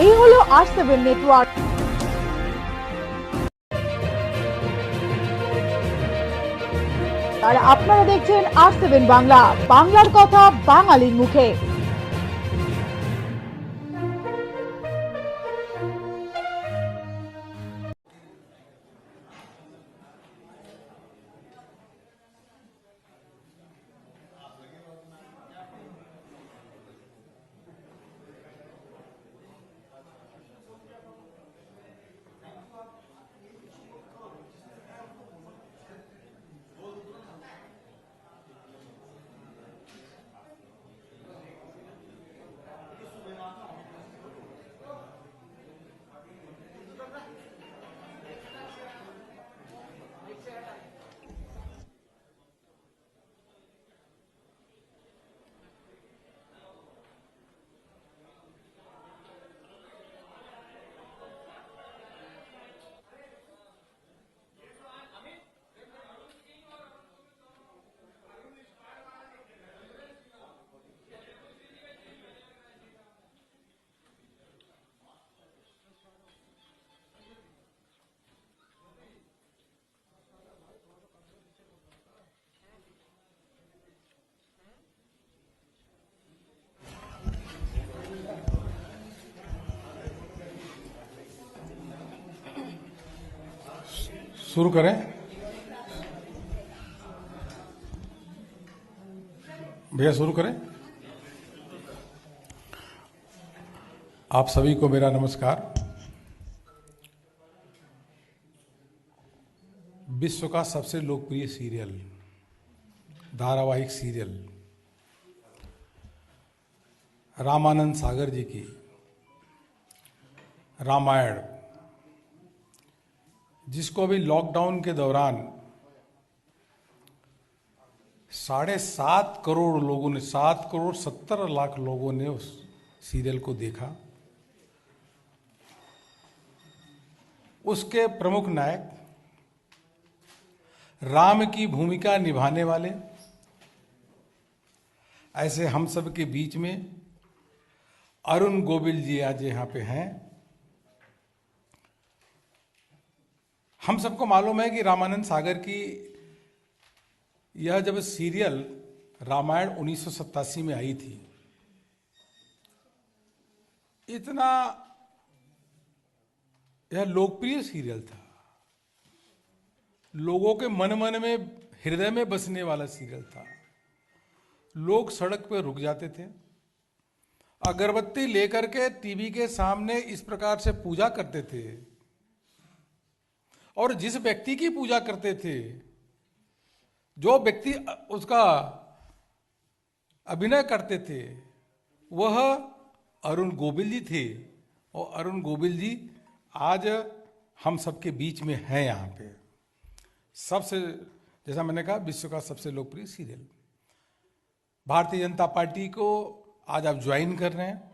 এই হলো R7 network. আর আপনারা দেখছেন R7 বাংলা, বাংলার কথা বাঙালির মুখে। शुरू करें। भैया शुरू करें। आप सभी को मेरा नमस्कार। विश्व का सबसे लोकप्रिय सीरियल, धारावाहिक सीरियल रामानंद सागर जी की रामायण, जिसको अभी लॉकडाउन के दौरान 7.5 करोड़ लोगों ने, 7 करोड़ 70 लाख लोगों ने उस सीरियल को देखा। उसके प्रमुख नायक, राम की भूमिका निभाने वाले, ऐसे हम सब के बीच में अरुण गोविल जी आज यहाँ पे हैं। हम सबको मालूम है कि रामानंद सागर की यह जब सीरियल रामायण 1987 में आई थी, इतना यह लोकप्रिय सीरियल था, लोगों के मन मन में, हृदय में बसने वाला सीरियल था। लोग सड़क पर रुक जाते थे, अगरबत्ती लेकर के टीवी के सामने इस प्रकार से पूजा करते थे, और जिस व्यक्ति की पूजा करते थे, जो व्यक्ति उसका अभिनय करते थे, वह अरुण गोविल जी थे। और अरुण गोविल जी आज हम सबके बीच में हैं यहाँ पे। सबसे, जैसा मैंने कहा, विश्व का सबसे लोकप्रिय सीरियल। भारतीय जनता पार्टी को आज आप ज्वाइन कर रहे हैं।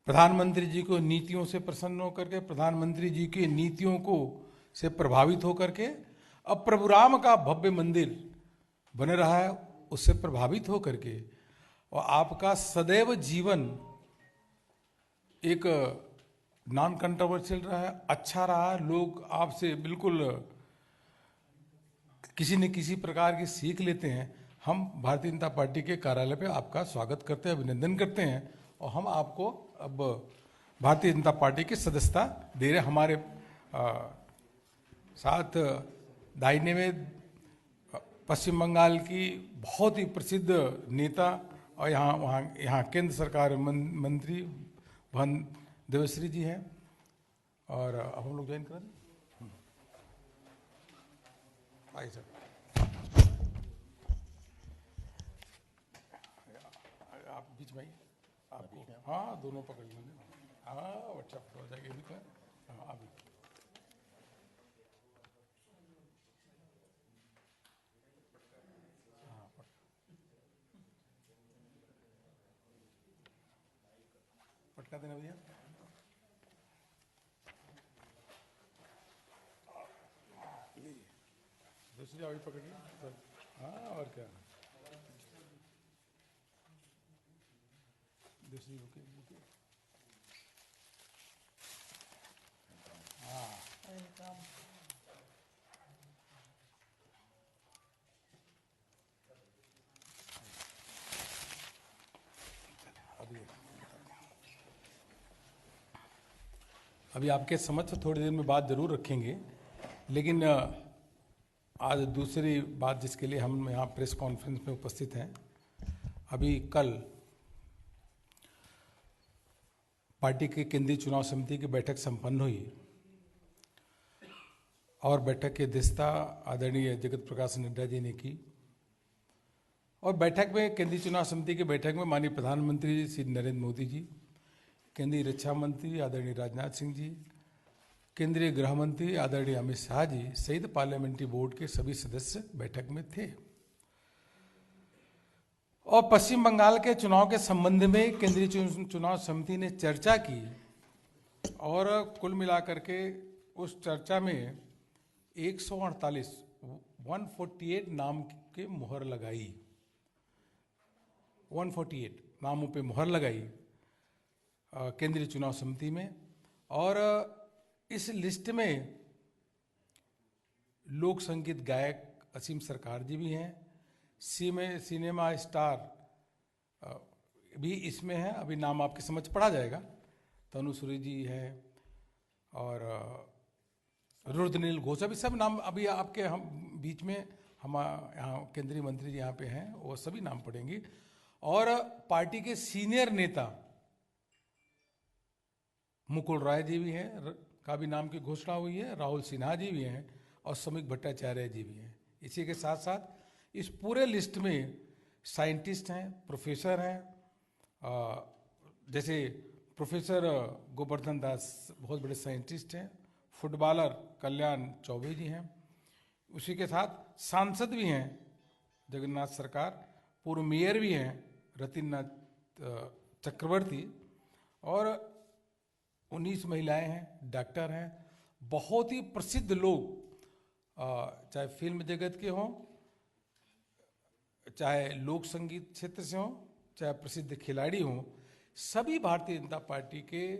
प्रधानमंत्री जी को नीतियों से प्रसन्न होकर के, प्रधानमंत्री जी की नीतियों को से प्रभावित होकर के अब प्रभु राम का भव्य मंदिर बन रहा है, उससे प्रभावित होकर के, और आपका सदैव जीवन एक नॉन कंट्रोवर्शियल रहा है, अच्छा रहा है। लोग आपसे बिल्कुल किसी न किसी प्रकार की सीख लेते हैं। हम भारतीय जनता पार्टी के कार्यालय पे आपका स्वागत करते हैं, अभिनंदन करते हैं, और हम आपको अब भारतीय जनता पार्टी की सदस्यता दे रहे। हमारे साथ दाहिने में पश्चिम बंगाल की बहुत ही प्रसिद्ध नेता और यहाँ केंद्र सरकार मंत्री भन देवश्री जी हैं। और अब हम लोग ज्वाइन करें। आइए सर, आप बीच में आइए। आपको हाँ, दोनों पकड़ लेंगे। हाँ, अच्छा हो जाएगा ये भी तो। हाँ, अभी पटका देना भैया। दूसरी अभी पकड़िए सर। हाँ, और क्या, दूसरी रुकिए रुकिए। अभी आपके समक्ष थोड़ी देर में बात जरूर रखेंगे, लेकिन आज दूसरी बात जिसके लिए हम यहाँ प्रेस कॉन्फ्रेंस में उपस्थित हैं, अभी कल पार्टी के केंद्रीय चुनाव समिति की बैठक संपन्न हुई और बैठक की अध्यक्षता आदरणीय जगत प्रकाश नड्डा जी ने की। और बैठक में केंद्रीय चुनाव समिति की बैठक में माननीय प्रधानमंत्री श्री नरेंद्र मोदी जी, केंद्रीय रक्षा मंत्री आदरणीय राजनाथ सिंह जी, केंद्रीय गृह मंत्री आदरणीय अमित शाह जी सहित पार्लियामेंट्री बोर्ड के सभी सदस्य बैठक में थे। और पश्चिम बंगाल के चुनाव के संबंध में केंद्रीय चुनाव समिति ने चर्चा की और कुल मिलाकर के उस चर्चा में 148 नाम के मुहर लगाई, 148 नामों पे मुहर लगाई केंद्रीय चुनाव समिति में। और इस लिस्ट में लोक संगीत गायक असीम सरकार जी भी हैं, सिनेमा स्टार भी इसमें है, अभी नाम आपके समझ पढ़ा जाएगा। तनुश्री जी है और रुद्रनील घोष, अभी सब नाम अभी आपके हम बीच में हम यहाँ केंद्रीय मंत्री जी यहाँ पे हैं, वो सभी नाम पढ़ेंगे। और पार्टी के सीनियर नेता मुकुल राय जी भी हैं, का भी नाम की घोषणा हुई है, राहुल सिन्हा जी भी हैं और समीक भट्टाचार्य जी भी हैं। इसी के साथ साथ इस पूरे लिस्ट में साइंटिस्ट हैं, प्रोफेसर हैं, जैसे प्रोफेसर गोवर्धन दास बहुत बड़े साइंटिस्ट हैं, फुटबॉलर कल्याण चौबे जी हैं, उसी के साथ सांसद भी हैं जगन्नाथ सरकार, पूर्व मेयर भी हैं रतिननाथ चक्रवर्ती, और 19 महिलाएं हैं, डॉक्टर हैं, बहुत ही प्रसिद्ध लोग, चाहे फिल्म जगत के हों, चाहे लोक संगीत क्षेत्र से हों, चाहे प्रसिद्ध खिलाड़ी हों, सभी भारतीय जनता पार्टी के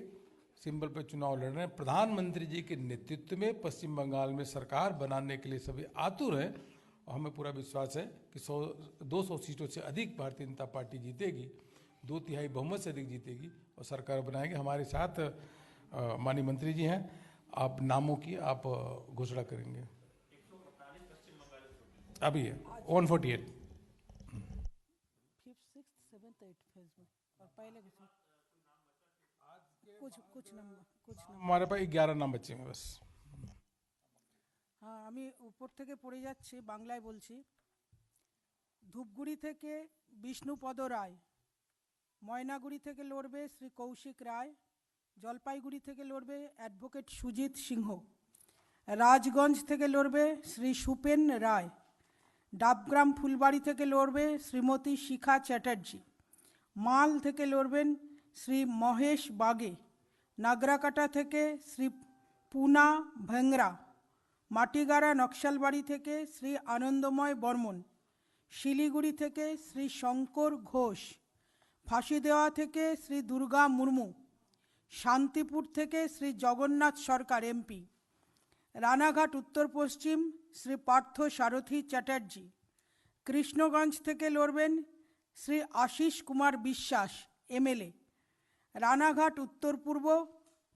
सिंबल पर चुनाव लड़ रहे हैं। प्रधानमंत्री जी के नेतृत्व में पश्चिम बंगाल में सरकार बनाने के लिए सभी आतुर हैं और हमें पूरा विश्वास है कि 200 सीटों से अधिक भारतीय जनता पार्टी जीतेगी, 2/3 बहुमत से अधिक जीतेगी और सरकार बनाएगी। हमारे साथ माननीय मंत्री जी हैं, आप नामों की आप घोषणा करेंगे। अभी है 148 हमारे पास 11 नाम बच्चे हैं बस। हाँ, আমি উপর থেকে পড়ে যাচ্ছি, বাংলায় বলছি। ধূপগুড়ি থেকে বিষ্ণুপদ রায়, ময়নাগুড়ি থেকে লড়বে শ্রী কৌশিক রায়, জলপাইগুড়ি থেকে লড়বে অ্যাডভোকেট সুজিত সিংহ, রাজগঞ্জ থেকে লড়বে শ্রী সুপেন রায়, ডাবগ্রাম ফুলবাড়ি থেকে লড়বে শ্রীমতী শিখা চ্যাটার্জি, মাল থেকে লড়বেন শ্রী মহেশ বাগে, নাগরাকাটা থেকে শ্রী পুনা ভেংরা, মাটিগাড়া নকশালবাড়ি থেকে শ্রী আনন্দময় বর্মন, শিলিগুড়ি থেকে শ্রী শঙ্কর ঘোষ, ফাঁসি দেওয়া থেকে শ্রী দুর্গা মুর্মু, শান্তিপুর থেকে শ্রী জগন্নাথ সরকার এমপি, রানাঘাট উত্তর পশ্চিম শ্রী পার্থ সারথী চ্যাটার্জি, কৃষ্ণগঞ্জ থেকে লড়বেন শ্রী আশিস কুমার বিশ্বাস এমএলএ, রানাঘাট উত্তর পূর্ব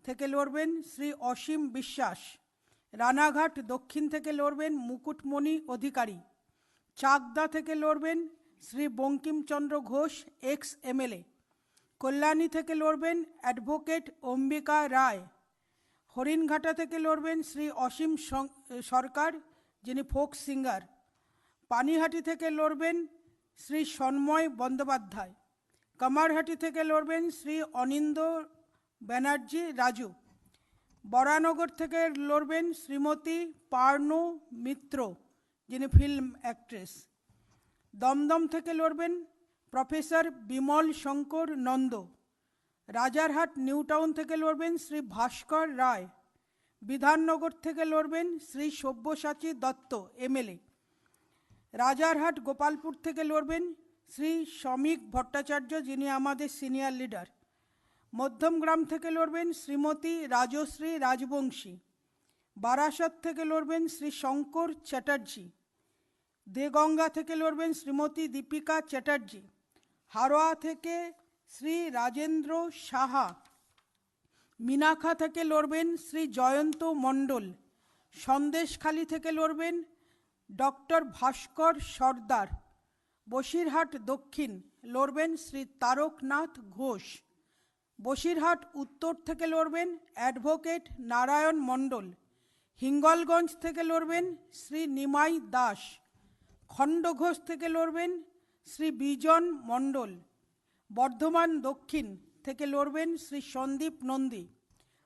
থেকে লড়বেন শ্রী অসীম বিশ্বাস, রানাঘাট দক্ষিণ থেকে লড়বেন মুকুটমণি অধিকারী, চাকদা থেকে লড়বেন শ্রী বঙ্কিমচন্দ্র ঘোষ এক্স এমএলএ, কল্যাণী থেকে লড়বেন অ্যাডভোকেট অম্বিকা রায়, হরিণঘাটা থেকে লড়বেন শ্রী অসীম সরকার যিনি ফোক সিঙ্গার, পানিহাটি থেকে লড়বেন শ্রী সন্ময় বন্দ্যোপাধ্যায়, কামারহাটি থেকে লড়বেন শ্রী অনিন্দ ব্যানার্জি রাজু, বরানগর থেকে লড়বেন শ্রীমতী পার্নো মিত্র যিনি ফিল্ম অ্যাক্ট্রেস, দমদম থেকে লড়বেন professor Bimal Shankar Nanda, Rajarhat new town থেকে লড়বেন শ্রী ভাস্কর রায়, বিধাননগর থেকে লড়বেন শ্রী সব্যসাচী দত্ত এমএলএ, রাজারহাট গোপালপুর থেকে লড়বেন শ্রী শ্রমিক ভট্টাচার্য যিনি আমাদের সিনিয়র লিডার, মধ্যমগ্রাম থেকে লড়বেন শ্রীমতী রাজশ্রী রাজবংশী, বারাসত থেকে লড়বেন শ্রী শঙ্কর চ্যাটার্জি, দেগঙ্গা থেকে লড়বেন শ্রীমতী দীপিকা চ্যাটার্জি, হারোয়া থেকে শ্রী রাজেন্দ্র সাহা, মিনাখা থেকে লড়বেন শ্রী জয়ন্ত মণ্ডল, সন্দেশখালী থেকে লড়বেন ডক্টর ভাস্কর সর্দার, বসিরহাট দক্ষিণ লড়বেন শ্রী তারকনাথ ঘোষ, বসিরহাট উত্তর থেকে লড়বেন অ্যাডভোকেট নারায়ণ মণ্ডল, হিঙ্গলগঞ্জ থেকে লড়বেন শ্রী নিমাই দাস, খণ্ডঘোষ থেকে লড়বেন শ্রী বিজন মণ্ডল, বর্ধমান দক্ষিণ থেকে লড়বেন শ্রী সন্দীপ নন্দী,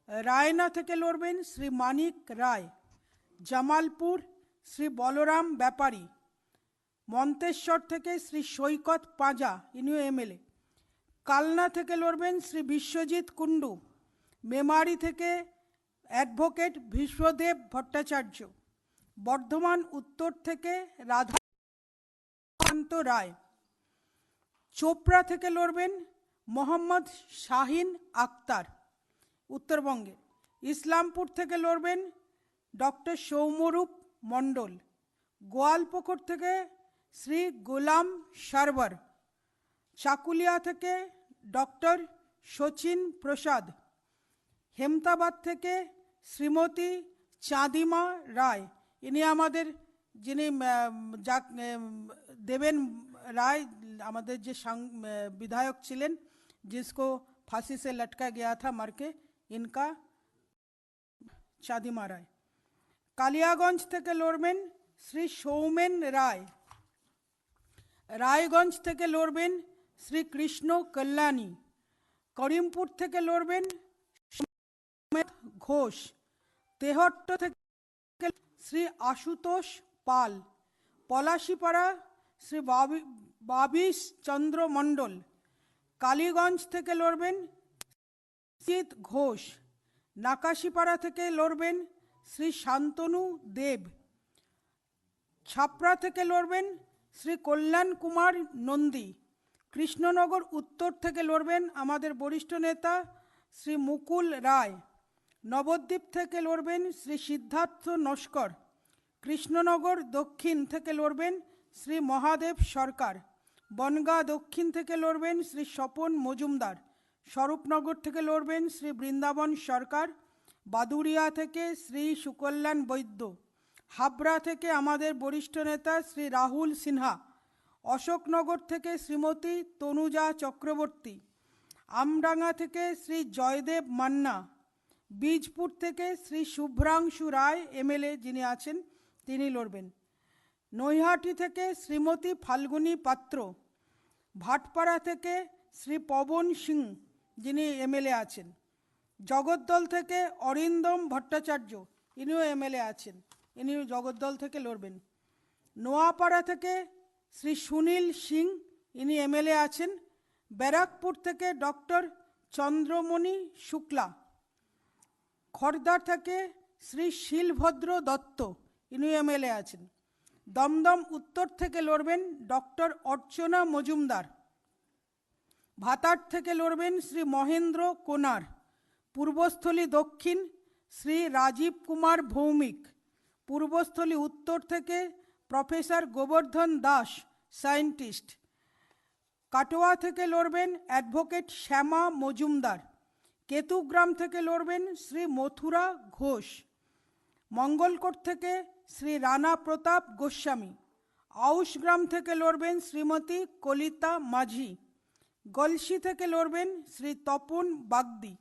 রায়না থেকে লড়বেন শ্রী মানিক রায়, জামালপুর শ্রী বলরাম ব্যাপারী, মন্তেশ্বর থেকে শ্রী সৈকত পাঁজা ইনিও এমএলএ, কালনা থেকে লড়বেন শ্রী বিশ্বজিৎ কুণ্ডু, মেমারি থেকে অ্যাডভোকেট বিশ্বদেব ভট্টাচার্য, বর্ধমান উত্তর থেকে রাধাকান্ত রায়, চোপড়া থেকে লড়বেন মোহাম্মদ শাহিন আক্তার উত্তরবঙ্গে, ইসলামপুর থেকে লড়বেন ডক্টর সৌম্যরূপ মণ্ডল, গোয়ালপুকুর থেকে শ্রী গোলাম সারবার, চাকুলিয়া থেকে ডক্টর শচীন প্রসাদ, হেমতাবাদ থেকে শ্রীমতী চাঁদিমা রায়, ইনি আমাদের যিনি দেবেন राय हमारे जो विधायक छिलेन जिसको फांसी से लटका गया था मर के, इनका चाँदिमा राय। कालियागंज থেকে লড়বেন শ্রী সৌমেন রায়, রায়গঞ্জ থেকে লড়বেন শ্রী কৃষ্ণ কল্যাণী, করিমপুর থেকে লড়বেন ঘোষ, তেহট্ট থেকে শ্রী আশুতোষ পাল, পলাশীপাড়া শ্রী বাবিশ চন্দ্র মণ্ডল, কালীগঞ্জ থেকে লড়বেন জিৎ ঘোষ, নাকাশীপাড়া থেকে লড়বেন শ্রী শান্তনু দেব, ছাপড়া থেকে লড়বেন শ্রী কল্যাণ কুমার নন্দী, কৃষ্ণনগর উত্তর থেকে লড়বেন আমাদের বরিষ্ঠ নেতা শ্রী মুকুল রায়, নবদ্বীপ থেকে লড়বেন শ্রী সিদ্ধার্থ নস্কর, কৃষ্ণনগর দক্ষিণ থেকে লড়বেন শ্রী মহাদেব সরকার, বনগাঁ দক্ষিণ থেকে লড়বেন শ্রী স্বপন মজুমদার, স্বরূপনগর থেকে লড়বেন শ্রী বৃন্দাবন সরকার, বাদুড়িয়া থেকে শ্রী সুকল্যাণ বৈদ্য, হাবড়া থেকে আমাদের বরিষ্ঠ নেতা শ্রী রাহুল সিনহা, অশোকনগর থেকে শ্রীমতী তনুজা চক্রবর্তী, আমডাঙ্গা থেকে শ্রী জয়দেব মান্না, বীজপুর থেকে শ্রী শুভ্রাংশু রায় এমএলএ যিনি আছেন তিনি লড়বেন, নৈহাটি থেকে শ্রীমতী ফাল্গুনী পাত্র, ভাটপাড়া থেকে শ্রী পবন সিং যিনি এমএলএ আছেন, জগদ্দল থেকে অরিন্দম ভট্টাচার্য ইনিও এমএলএ আছেন, ইনিও জগদ্দল থেকে লড়বেন, নোয়াপাড়া থেকে শ্রী সুনীল সিং ইনি এমএলএ আছেন, ব্যারাকপুর থেকে ডক্টর চন্দ্রমণি শুক্লা, খড়দা থেকে শ্রী শিলভদ্র দত্ত ইনি এমএলএ আছেন, দমদম উত্তর থেকে লড়বেন ডক্টর অর্চনা মজুমদার, ভাতার থেকে লড়বেন শ্রী মহেন্দ্র কোনার, পূর্বস্থলী দক্ষিণ শ্রী রাজীব কুমার ভৌমিক, পূর্বস্থলী উত্তর থেকে প্রফেসর গোবর্ধন দাস সায়েন্টিস্ট, কাটোয়া থেকে লড়বেন অ্যাডভোকেট শ্যামা মজুমদার, কেতুগ্রাম থেকে লড়বেন শ্রী মথুরা ঘোষ, মঙ্গলকোট থেকে শ্রী রানা প্রতাপ গোস্বামী, আউশগ্রাম থেকে লড়বেন শ্রীমতী কলিতা মাঝি, গলসি থেকে লড়বেন শ্রী তপন বাগদি,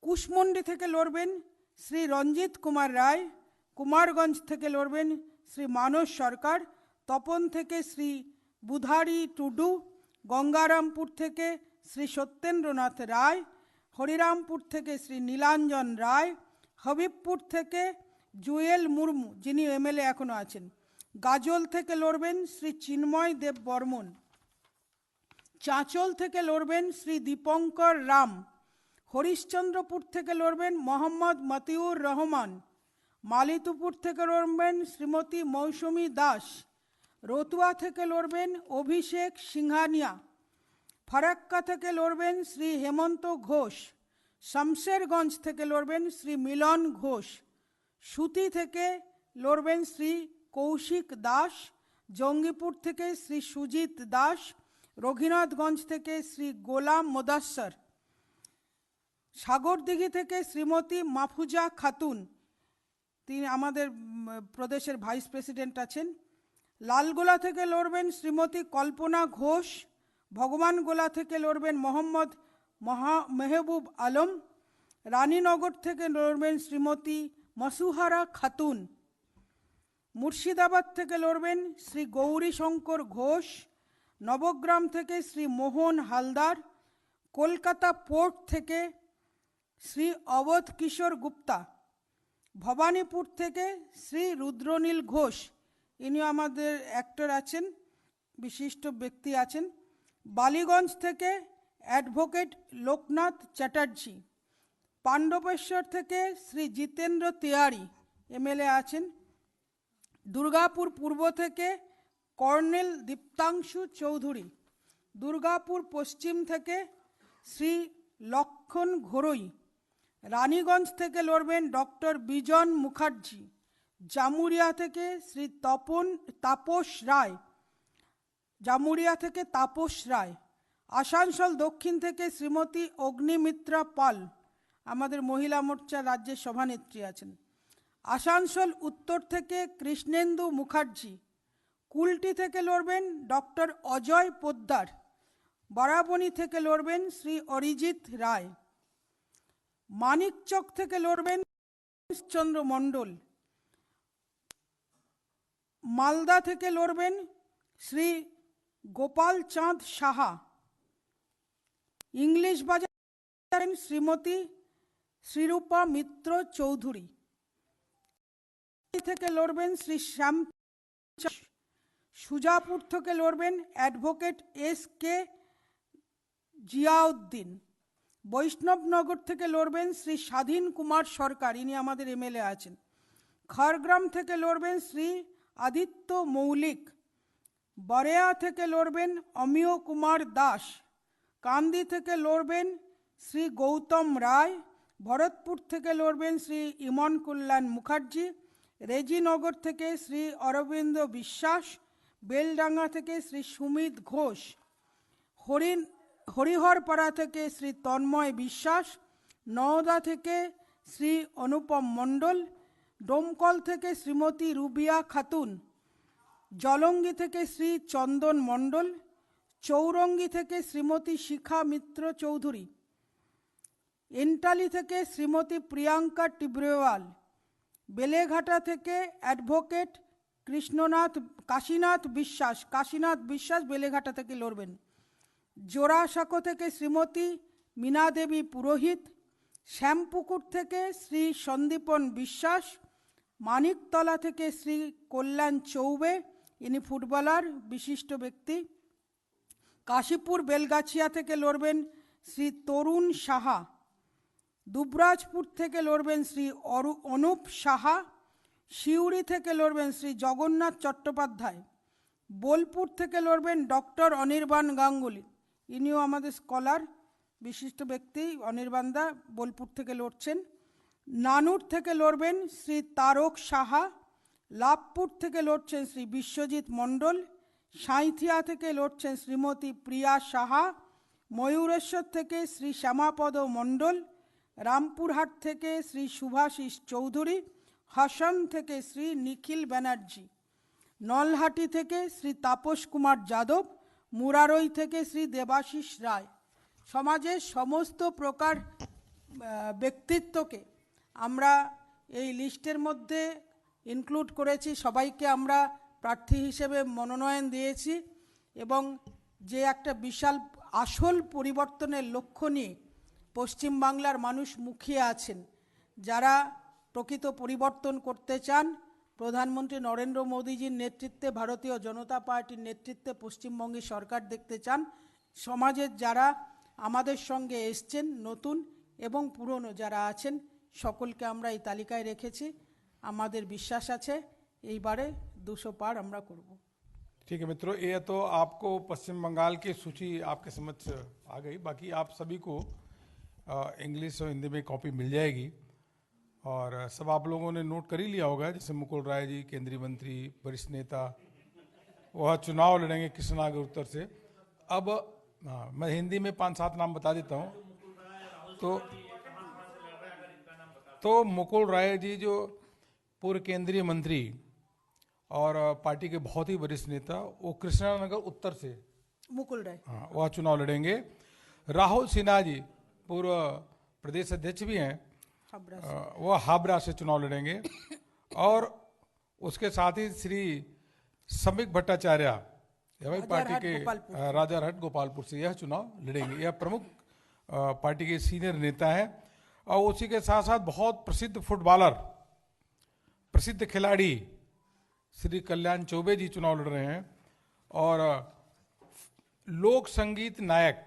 কুশমন্ডি থেকে লড়বেন শ্রী রঞ্জিত কুমার রায়, কুমারগঞ্জ থেকে লড়বেন শ্রী মানস সরকার, তপন থেকে শ্রী বুধারি টুডু, গঙ্গারামপুর থেকে শ্রী সত্যেন্দ্রনাথ রায়, হরিরামপুর থেকে শ্রী নীলাঞ্জন রায়, হবিবপুর থেকে জুয়েল মুর্মু যিনি এমএলএ এখনও আছেন, গাজল থেকে লড়বেন শ্রী চিন্ময় দেব বর্মন, চাঁচল থেকে লড়বেন শ্রী দীপঙ্কর রাম, হরিশ্চন্দ্রপুর থেকে লড়বেন মোহাম্মদ মতিউর রহমান, মালিতুপুর থেকে লড়বেন শ্রীমতী মৌসুমী দাস, রতুয়া থেকে লড়বেন অভিষেক সিংহানিয়া, ফারাক্কা থেকে লড়বেন শ্রী হেমন্ত ঘোষ, শমশেরগঞ্জ থেকে লড়বেন শ্রী মিলন ঘোষ, সুতি থেকে লড়বেন শ্রী কৌশিক দাস, জঙ্গিপুর থেকে শ্রী সুজিত দাস, রঘুনাথগঞ্জ থেকে শ্রী গোলাম মোদাস্সর, সাগরদিঘি থেকে শ্রীমতী মাফুজা খাতুন, তিনি আমাদের প্রদেশের ভাইস প্রেসিডেন্ট আছেন। লালগোলা থেকে লড়বেন শ্রীমতী কল্পনা ঘোষ, ভগবানগোলা থেকে লড়বেন মোহাম্মদ মেহবুব আলম, রানীনগর থেকে লড়বেন শ্রীমতী মসুহারা খাতুন, মুর্শিদাবাদ থেকে লড়বেন শ্রী গৌরী শঙ্কর ঘোষ, নবগ্রাম থেকে শ্রী মোহন হালদার, কলকাতা পোর্ট থেকে শ্রী অবধ কিশোর গুপ্তা, ভবানীপুর থেকে শ্রী রুদ্রনীল ঘোষ, ইনি আমাদের অ্যাক্টর আছেন, বিশিষ্ট ব্যক্তি আছেন। বালিগঞ্জ থেকে অ্যাডভোকেট লোকনাথ চ্যাটার্জি, পাণ্ডবেশ্বর থেকে শ্রী জিতেন্দ্র তেওয়ারি এমএলএ আছেন। দুর্গাপুর পূর্ব থেকে কর্নেল দীপ্তাংশু চৌধুরী, দুর্গাপুর পশ্চিম থেকে শ্রী লক্ষণ ঘোরই, রানীগঞ্জ থেকে লড়বেন ডক্টর বিজন মুখার্জি, জামুরিয়া থেকে শ্রী তাপস রায়, জামুরিয়া থেকে তাপস রায়, আসানসোল দক্ষিণ থেকে শ্রীমতী অগ্নিমিত্রা পাল, আমাদের মহিলা মোর্চার রাজ্যের সভানেত্রী আছেন। আসানসোল উত্তর থেকে কৃষ্ণেন্দু মুখার্জি, কুলটি থেকে লড়বেন ডক্টর অজয় পোদ্দার, বারাবণী থেকে লড়বেন শ্রী অরিজিৎ রায়, মানিকচক থেকে লড়বেন চন্দ্র মণ্ডল, মালদা থেকে লড়বেন শ্রী গোপাল চাঁদ সাহা, ইংলিশ বাজার শ্রীমতী শ্রীরূপা মিত্র চৌধুরী থেকে লড়বেন শ্রী শ্যাম, সুজাপুর থেকে লড়বেন অ্যাডভোকেট এস.কে. জিয়াউদ্দিন, বৈষ্ণবনগর থেকে লড়বেন শ্রী স্বাধীন কুমার সরকার, ইনি আমাদের এমএলএ আছেন। খড়গ্রাম থেকে লড়বেন শ্রী আদিত্য মৌলিক, বরেয়া থেকে লড়বেন অমিয় কুমার দাস, কান্দি থেকে লড়বেন শ্রী গৌতম রায়, ভরতপুর থেকে লড়বেন শ্রী ইমন কল্যাণ মুখার্জি, রেজিনগর থেকে শ্রী অরবিন্দ বিশ্বাস, বেলডাঙ্গা থেকে শ্রী সুমিত ঘোষ, হরিহরপাড়া থেকে শ্রী তন্ময় বিশ্বাস, নওদা থেকে শ্রী অনুপম মণ্ডল, ডোমকল থেকে শ্রীমতী রুবিয়া খাতুন, জলঙ্গি থেকে শ্রী চন্দন মণ্ডল, চৌরঙ্গি থেকে শ্রীমতী শিখা মিত্র চৌধুরী, এন্টালি থেকে শ্রীমতী প্রিয়াঙ্কা টিব্রেওয়াল, বেলেঘাটা থেকে অ্যাডভোকেট কাশীনাথ বিশ্বাস বেলেঘাটা থেকে লড়বেন, জোড়াসাঁকো থেকে শ্রীমতী মীনা দেবী পুরোহিত, শ্যামপুকুর থেকে শ্রী সন্দীপন বিশ্বাস, মানিকতলা থেকে শ্রী কল্যাণ চৌবে, ইনি ফুটবলার বিশিষ্ট ব্যক্তি, কাশীপুর বেলগাছিয়া থেকে লড়বেন শ্রী তরুণ সাহা, দুবরাজপুর থেকে লড়বেন শ্রী অনুপ সাহা, সিউড়ি থেকে লড়বেন শ্রী জগন্নাথ চট্টোপাধ্যায়, বোলপুর থেকে লড়বেন ডক্টর অনির্বাণ গাঙ্গুলি, ইনিও আমাদের স্কলার বিশিষ্ট ব্যক্তি, অনির্বাণদা বোলপুর থেকে লড়ছেন। নানুর থেকে লড়বেন শ্রী তারক সাহা, লাভপুর থেকে লড়ছেন শ্রী বিশ্বজিৎ মণ্ডল, সাঁইথিয়া থেকে লড়ছেন শ্রীমতী প্রিয়া সাহা, ময়ূরেশ্বর থেকে শ্রী শ্যামাপদ মণ্ডল, রামপুরহাট থেকে শ্রী শুভাশিস চৌধুরী, হাসন থেকে শ্রী নিখিল ব্যানার্জি, নলহাটি থেকে শ্রী তাপস কুমার যাদব, মুরারই থেকে শ্রী দেবাশিস রায়। সমাজের সমস্ত প্রকার ব্যক্তিত্বকে আমরা এই লিস্টের মধ্যে ইনক্লুড করেছি, সবাইকে আমরা প্রার্থী হিসেবে মনোনয়ন দিয়েছি এবং যে একটা বিশাল আসল পরিবর্তনের লক্ষ্য নিয়ে পশ্চিমবাংলার মানুষ মুখিয়ে আছেন, যারা প্রকৃত পরিবর্তন করতে চান, প্রধানমন্ত্রী নরেন্দ্র মোদীজির নেতৃত্বে ভারতীয় জনতা পার্টির নেতৃত্বে পশ্চিমবঙ্গে সরকার দেখতে চান, সমাজের যারা আমাদের সঙ্গে এসছেন নতুন এবং পুরনো যারা আছেন সকলকে আমরা এই তালিকায় রেখেছি। আমাদের বিশ্বাস আছে এইবারে 200 পাर আমরা করব। ठीक है मित्रों, ये तो आपको पश्चिम बंगाल की सूची आपके समक्ष आ गई। बाकी आप सभी को इंग्लिश और हिंदी में कॉपी मिल जाएगी और सब आप लोगों ने नोट कर ही लिया होगा, जैसे मुकुल राय जी केंद्रीय मंत्री, वरिष्ठ नेता, वह चुनाव लड़ेंगे कृष्णनगर उत्तर से। अब हाँ, मैं हिंदी में 5-7 नाम बता देता हूँ। तो मुकुल राय जी जो पूर्व केंद्रीय मंत्री और पार्टी के बहुत ही वरिष्ठ नेता, वो कृष्णनगर उत्तर से मुकुल राय। हाँ वह चुनाव लड़ेंगे। राहुल सिन्हा जी पूर्व प्रदेश अध्यक्ष भी हैं, हाबड़ा से। वह हाबड़ा से चुनाव लड़ेंगे। और उसके साथ ही श्री समीक भट्टाचार्य यह भाई पार्टी राजारहाट के गोपालपुर राजारहाट गोपालपुर से यह चुनाव लड़ेंगे। यह प्रमुख पार्टी के सीनियर नेता हैं। और उसी के साथ साथ बहुत प्रसिद्ध फुटबॉलर, प्रसिद्ध खिलाड़ी श्री कल्याण चौबे जी चुनाव लड़ रहे हैं। और लोक संगीत नायक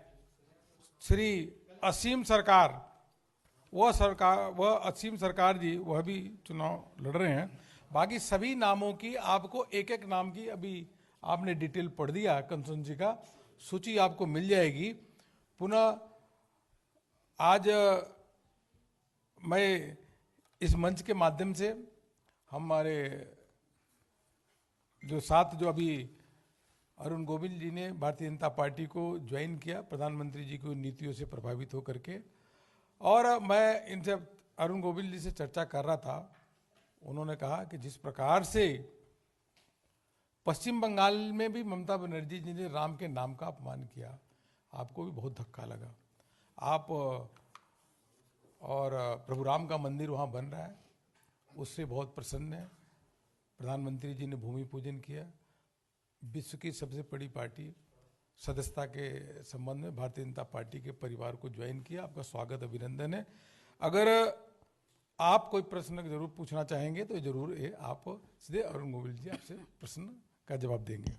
श्री असीम सरकार, वह असीम सरकार जी वह भी चुनाव लड़ रहे हैं। बाकी सभी नामों की आपको एक एक नाम की अभी आपने डिटेल पढ़ दिया, कंसोनेंसी का सूची आपको मिल जाएगी। पुनः आज मैं इस मंच के माध्यम से हमारे जो साथ जो अभी अरुण गोविल जी ने भारतीय जनता पार्टी को ज्वाइन किया प्रधानमंत्री जी की नीतियों से प्रभावित होकर के, और मैं इनसे अरुण गोविल जी से चर्चा कर रहा था। उन्होंने कहा कि जिस प्रकार से पश्चिम बंगाल में भी ममता बनर्जी जी ने राम के नाम का अपमान किया, आपको भी बहुत धक्का लगा। आप और प्रभु राम का मंदिर वहाँ बन रहा है, उससे बहुत प्रसन्न है। प्रधानमंत्री जी ने भूमि पूजन किया। विश्व की सबसे बड़ी पार्टी सदस्यता के संबंध में भारतीय जनता पार्टी के परिवार को ज्वाइन किया। आपका स्वागत, अभिनंदन है। अगर आप कोई प्रश्न जरूर पूछना चाहेंगे तो जरूर आप सीधे अरुण गोविल जी आपसे प्रश्न का जवाब देंगे।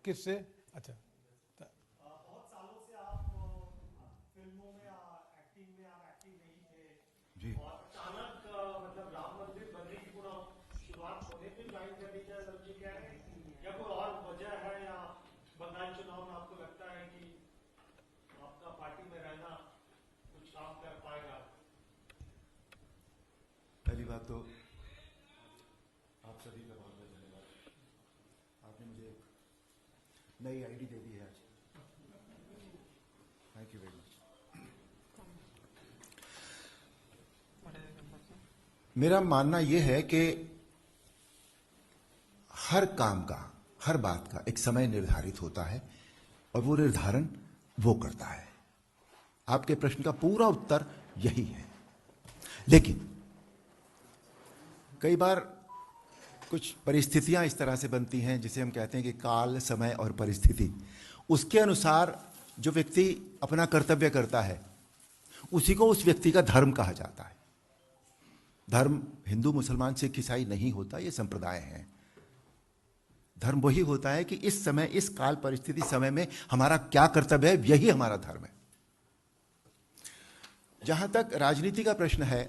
किससे? अच्छा, बहुत सालों से आप फिल्मों में एक्टिंग में आप एक्टिव नहीं थे जी, और अचानक मतलब राम मंदिर बनने की पूरा शुरुआत होने पे ज्वाइन करने का समझे क्या है, या कोई और वजह है, या बंगाल चुनाव में आपको लगता है कि आपका पार्टी में रहना कुछ काम कर पाएगा? पहली बात तो आप सभी का बहुत बहुत धन्यवाद। आपने मुझे एक नई आईडी दे दी है आज। Thank you very much. मेरा मानना यह है कि हर काम का, हर बात का एक समय निर्धारित होता है और वो निर्धारण वो करता है। आपके प्रश्न का पूरा उत्तर यही है। लेकिन कई बार कुछ परिस्थितियां इस तरह से बनती हैं जिसे हम कहते हैं कि काल, समय और परिस्थिति, उसके अनुसार जो व्यक्ति अपना कर्तव्य करता है उसी को उस व्यक्ति का धर्म कहा जाता है। धर्म हिंदू, मुसलमान, सिख, ईसाई नहीं होता, ये संप्रदाय हैं। धर्म वही होता है कि इस समय, इस काल परिस्थिति समय में हमारा क्या कर्तव्य है, यही हमारा धर्म है। जहां तक राजनीति का प्रश्न है,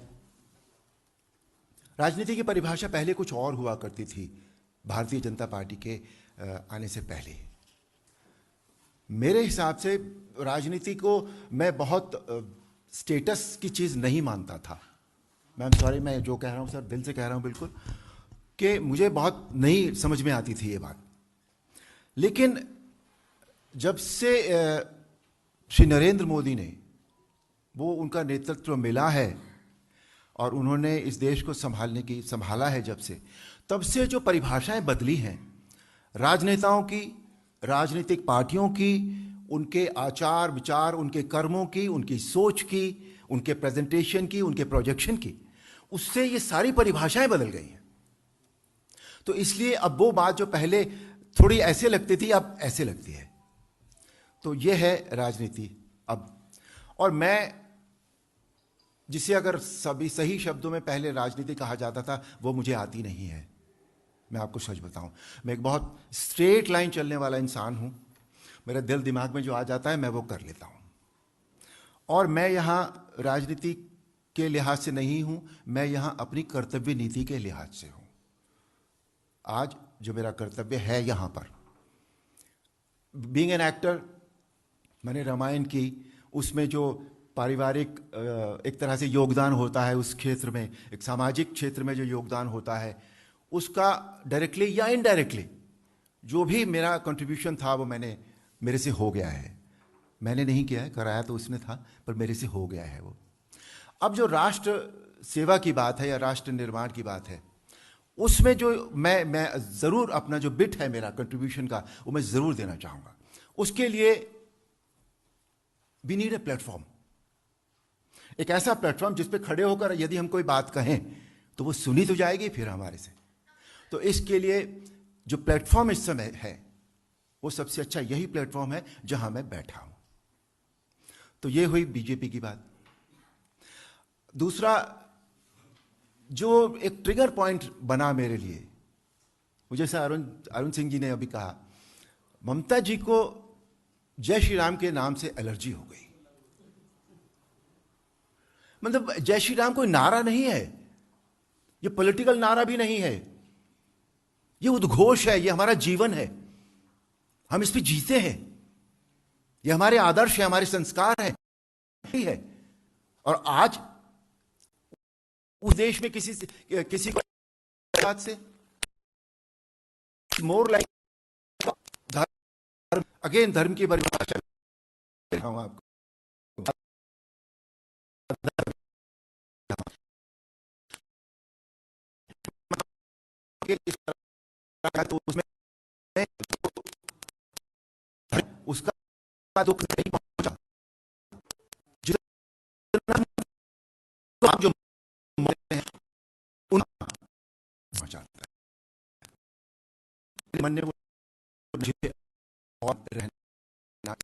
राजनीति की परिभाषा पहले कुछ और हुआ करती थी भारतीय जनता पार्टी के आने से पहले। मेरे हिसाब से राजनीति को मैं बहुत स्टेटस की चीज़ नहीं मानता था। मैं सॉरी, मैं जो कह रहा हूँ सर दिल से कह रहा हूँ बिल्कुल, कि मुझे बहुत नहीं समझ में आती थी ये बात। लेकिन जब से श्री नरेंद्र मोदी ने वो उनका नेतृत्व मिला है और उन्होंने इस देश को संभाला है, जब से, तब से जो परिभाषाएं बदली हैं राजनेताओं की, राजनीतिक पार्टियों की, उनके आचार विचार, उनके कर्मों की, उनकी सोच की, उनके प्रेजेंटेशन की, उनके प्रोजेक्शन की, उससे ये सारी परिभाषाएं बदल गई हैं। तो इसलिए अब वो बात जो पहले थोड़ी ऐसे लगती थी अब ऐसे लगती है। तो ये है राजनीति अब। और मैं जिसे अगर सभी सही शब्दों में पहले राजनीति कहा जाता था वो मुझे आती नहीं है। मैं आपको सच बताऊं, मैं एक बहुत स्ट्रेट लाइन चलने वाला इंसान हूं। मेरा दिल दिमाग में जो आ जाता है मैं वो कर लेता हूं। और मैं यहाँ राजनीति के लिहाज से नहीं हूं, मैं यहाँ अपनी कर्तव्य नीति के लिहाज से हूं। आज जो मेरा कर्तव्य है यहाँ पर, बीइंग एन एक्टर, मैंने रामायण की, उसमें जो पारिवारिक एक तरह से योगदान होता है उस क्षेत्र में, एक सामाजिक क्षेत्र में जो योगदान होता है उसका डायरेक्टली या इनडायरेक्टली जो भी मेरा कंट्रीब्यूशन था वो मेरे से हो गया है। मैंने नहीं किया है, कराया तो उसने था, पर मेरे से हो गया है वो। अब जो राष्ट्र सेवा की बात है या राष्ट्र निर्माण की बात है, उसमें जो मैं ज़रूर अपना जो बिट है मेरा कंट्रीब्यूशन का वो मैं ज़रूर देना चाहूँगा। उसके लिए वी नीड ए प्लेटफॉर्म, एक ऐसा प्लेटफॉर्म जिस पे खड़े होकर यदि हम कोई बात कहें तो वो सुनी तो जाएगी फिर हमारे से। तो इसके लिए जो प्लेटफॉर्म इस समय है वो सबसे अच्छा यही प्लेटफॉर्म है जहां मैं बैठा हूं। तो ये हुई बीजेपी की बात। दूसरा जो एक ट्रिगर पॉइंट बना मेरे लिए, वो जैसा अरुण सिंह जी ने अभी कहा, ममता जी को जय श्री राम के नाम से एलर्जी हो गई। मतलब जय श्री राम कोई नारा नहीं है, ये पॉलिटिकल नारा भी नहीं है, ये उद्घोष है, ये हमारा जीवन है, हम इस पे जीते हैं, ये हमारे आदर्श है, हमारे संस्कार है। और आज उस देश में किसी को बात से मोर लाइक धर्म, अगेन धर्म की परिभाषा दे रहा हूं आपको। तो उसमें उसका दुख नहीं पहुंचा, जितना जो मरते हैं उनका पहुंचाता है। मन ने मुझे और रहना